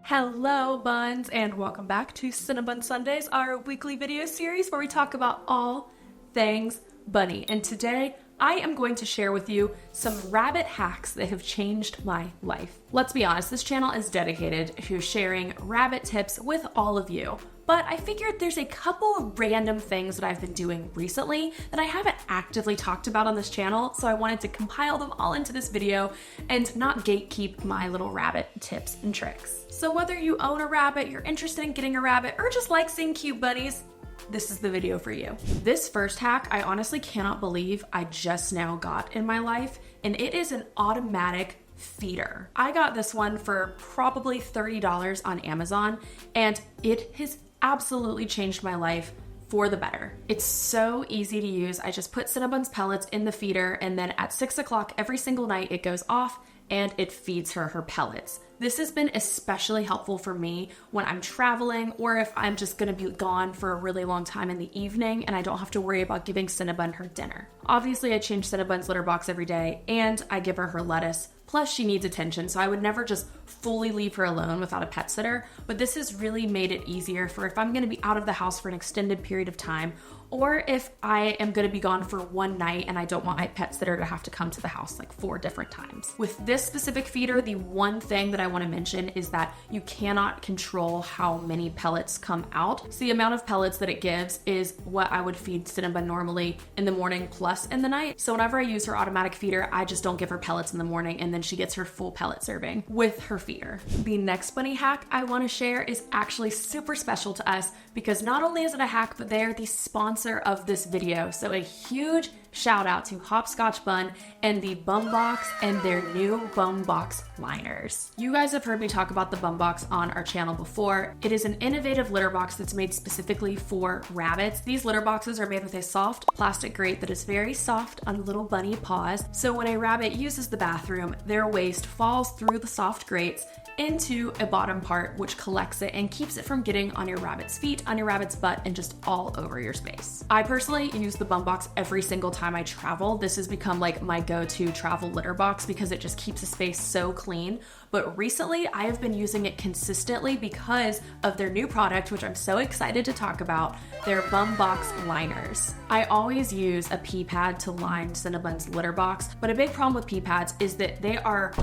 Hello buns, and welcome back to Cinnabun Sundays, our weekly video series where we talk about all things bunny. And today I am going to share with you some rabbit hacks that have changed my life. Let's be honest, this channel is dedicated to sharing rabbit tips with all of you. But I figured there's a couple of random things that I've been doing recently that I haven't actively talked about on this channel, so I wanted to compile them all into this video and not gatekeep my little rabbit tips and tricks. So whether you own a rabbit, you're interested in getting a rabbit, or just like seeing cute bunnies, this is the video for you. This first hack, I honestly cannot believe I just now got in my life, and it is an automatic feeder. I got this one for probably $30 on Amazon, and it has absolutely changed my life for the better. It's so easy to use. I just put Cinnabun's pellets in the feeder, and then at 6 o'clock every single night it goes off and it feeds her pellets. This has been especially helpful for me when I'm traveling or if I'm just gonna be gone for a really long time in the evening and I don't have to worry about giving Cinnabun her dinner. Obviously, I change Cinnabun's litter box every day and I give her lettuce. Plus, she needs attention, so I would never just fully leave her alone without a pet sitter, but this has really made it easier for if I'm gonna be out of the house for an extended period of time, or if I am gonna be gone for one night and I don't want my pet sitter to have to come to the house like 4 different times. With this specific feeder, the one thing that I wanna mention is that you cannot control how many pellets come out. So the amount of pellets that it gives is what I would feed Cinnabun normally in the morning plus in the night. So whenever I use her automatic feeder, I just don't give her pellets in the morning and then she gets her full pellet serving with her feeder. The next bunny hack I wanna share is actually super special to us because not only is it a hack, but they're the sponsor of this video. So a huge shout out to 𝒞𝒾𝓃𝓃𝓏 and the Bum Box and their new Bum Box liners. You guys have heard me talk about the Bum Box on our channel before. It is an innovative litter box that's made specifically for rabbits. These litter boxes are made with a soft plastic grate that is very soft on little bunny paws. So when a rabbit uses the bathroom, their waste falls through the soft grates into a bottom part which collects it and keeps it from getting on your rabbit's feet, on your rabbit's butt, and just all over your space. I personally use the Bum Box every single time I travel. This has become like my go-to travel litter box because it just keeps the space so clean. But recently I have been using it consistently because of their new product, which I'm so excited to talk about, their Bum Box liners. I always use a pee pad to line Cinnabun's litter box, but a big problem with pee pads is that they are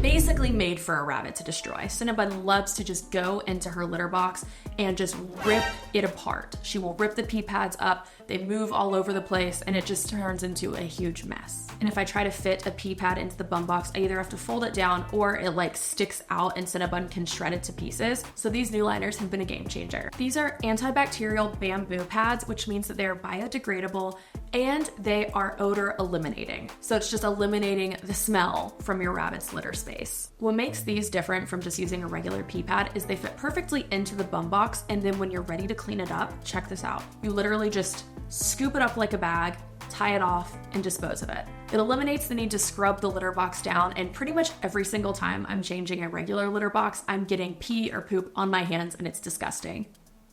basically made for a rabbit to destroy. Cinnabun loves to just go into her litter box and just rip it apart. She will rip the pee pads up, they move all over the place, and it just turns into a huge mess. And if I try to fit a pee pad into the Bum Box, I either have to fold it down or it like sticks out and Cinnabun can shred it to pieces. So these new liners have been a game changer. These are antibacterial bamboo pads, which means that they're biodegradable and they are odor eliminating. So it's just eliminating the smell from your rabbit's litter space. What makes these different from just using a regular pee pad is they fit perfectly into the Bum Box, and then when you're ready to clean it up, check this out. You literally just scoop it up like a bag, tie it off, and dispose of it. It eliminates the need to scrub the litter box down, and pretty much every single time I'm changing a regular litter box, I'm getting pee or poop on my hands, and it's disgusting.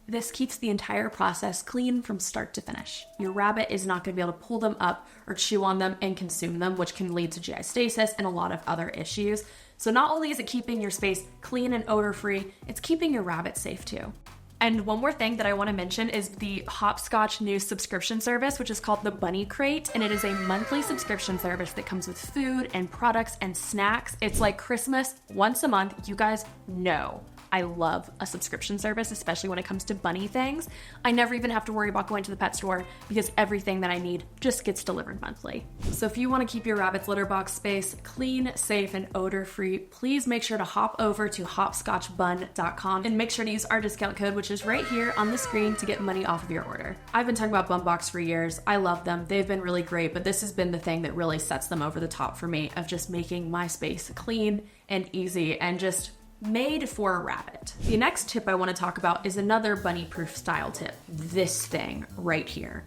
This keeps the entire process clean from start to finish. Your rabbit is not going to be able to pull them up or chew on them and consume them, which can lead to GI stasis and a lot of other issues. So not only is it keeping your space clean and odor-free, it's keeping your rabbit safe too. And one more thing that I want to mention is the Hopscotch new subscription service, which is called the Bunny Crate, and it is a monthly subscription service that comes with food and products and snacks. It's like Christmas once a month. You guys know I love a subscription service, especially when it comes to bunny things. I never even have to worry about going to the pet store because everything that I need just gets delivered monthly. So if you want to keep your rabbit's litter box space clean, safe, and odor-free, please make sure to hop over to 𝒞𝒾𝓃𝓏.com and make sure to use our discount code, which is right here on the screen, to get money off of your order. I've been talking about Bum Box for years. I love them. They've been really great, but this has been the thing that really sets them over the top for me of just making my space clean and easy and just made for a rabbit. The next tip I want to talk about is another bunny proof style tip. This thing right here.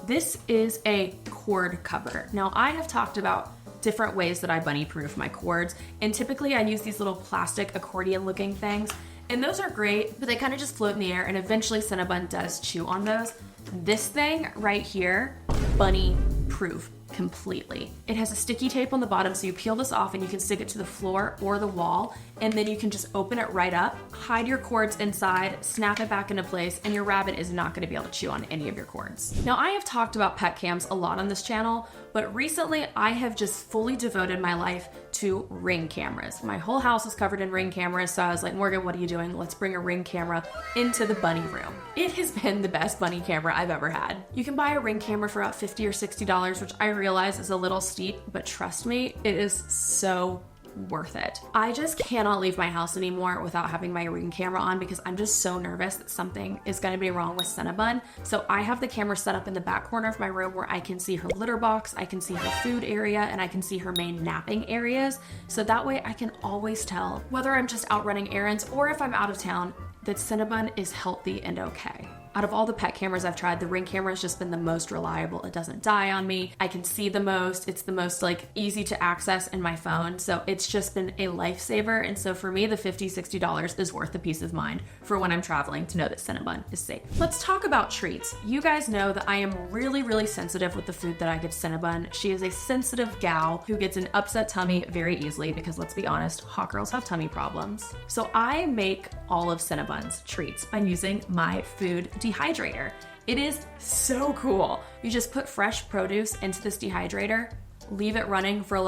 This is a cord cover. Now I have talked about different ways that I bunny proof my cords, and typically I use these little plastic accordion looking things, and those are great, but they kind of just float in the air, and eventually Cinnabun does chew on those. This thing right here, bunny proof, completely. It has a sticky tape on the bottom, so you peel this off and you can stick it to the floor or the wall, and then you can just open it right up, hide your cords inside, snap it back into place, and your rabbit is not gonna be able to chew on any of your cords. Now, I have talked about pet cams a lot on this channel, but recently I have just fully devoted my life to Ring cameras. My whole house is covered in Ring cameras, so I was like, Morgan, what are you doing? Let's bring a Ring camera into the bunny room. It has been the best bunny camera I've ever had. You can buy a Ring camera for about $50 or $60, which I realize is a little steep, but trust me, it is so worth it. I just cannot leave my house anymore without having my Ring camera on because I'm just so nervous that something is going to be wrong with Cinnabun. So I have the camera set up in the back corner of my room where I can see her litter box, I can see her food area, and I can see her main napping areas. So that way I can always tell whether I'm just out running errands or if I'm out of town that Cinnabun is healthy and okay. Out of all the pet cameras I've tried, the Ring camera has just been the most reliable. It doesn't die on me. I can see the most. It's the most easy to access in my phone. So it's just been a lifesaver. And so for me, the $50, $60 is worth the peace of mind for when I'm traveling to know that Cinnabun is safe. Let's talk about treats. You guys know that I am really, really sensitive with the food that I give Cinnabun. She is a sensitive gal who gets an upset tummy very easily because let's be honest, hot girls have tummy problems. So I make all of Cinnabun's treats by using my food dehydrator. It is so cool. You just put fresh produce into this dehydrator, leave it running for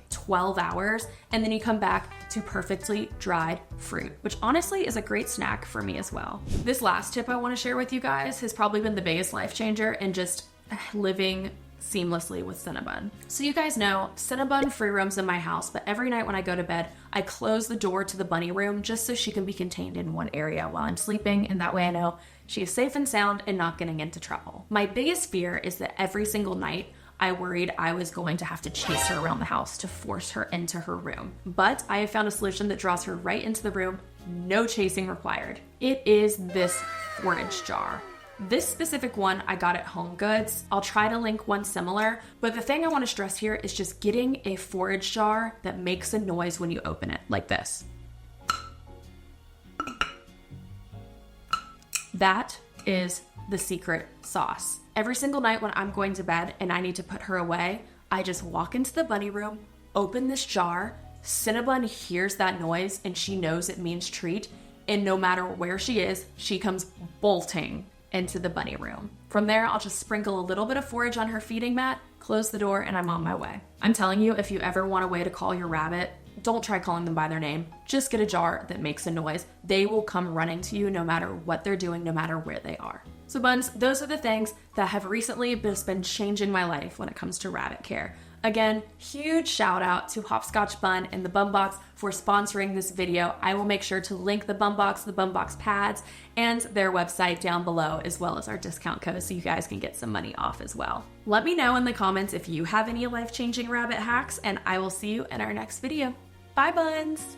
12 hours, and then you come back to perfectly dried fruit, which honestly is a great snack for me as well. This last tip I want to share with you guys has probably been the biggest life changer in just living seamlessly with Cinnabun. So you guys know Cinnabun free roams in my house, but every night when I go to bed, I close the door to the bunny room just so she can be contained in one area while I'm sleeping, and that way I know she is safe and sound and not getting into trouble. My biggest fear is that every single night I worried I was going to have to chase her around the house to force her into her room. But I have found a solution that draws her right into the room, no chasing required. It is this forage jar. This specific one I got at Home Goods. I'll try to link one similar, but the thing I want to stress here is just getting a forage jar that makes a noise when you open it, like this. That is the secret sauce. Every single night when I'm going to bed and I need to put her away, I just walk into the bunny room, open this jar, Cinnabun hears that noise and she knows it means treat, and no matter where she is, she comes bolting into the bunny room. From there, I'll just sprinkle a little bit of forage on her feeding mat, close the door, and I'm on my way. I'm telling you, if you ever want a way to call your rabbit, don't try calling them by their name. Just get a jar that makes a noise. They will come running to you no matter what they're doing, no matter where they are. So Buns, those are the things that have recently just been changing my life when it comes to rabbit care. Again, huge shout out to Hopscotch Bun and the Bun Box for sponsoring this video. I will make sure to link the Bun Box, the Bun Box pads, and their website down below, as well as our discount code so you guys can get some money off as well. Let me know in the comments if you have any life-changing rabbit hacks, and I will see you in our next video. Bye, Buns!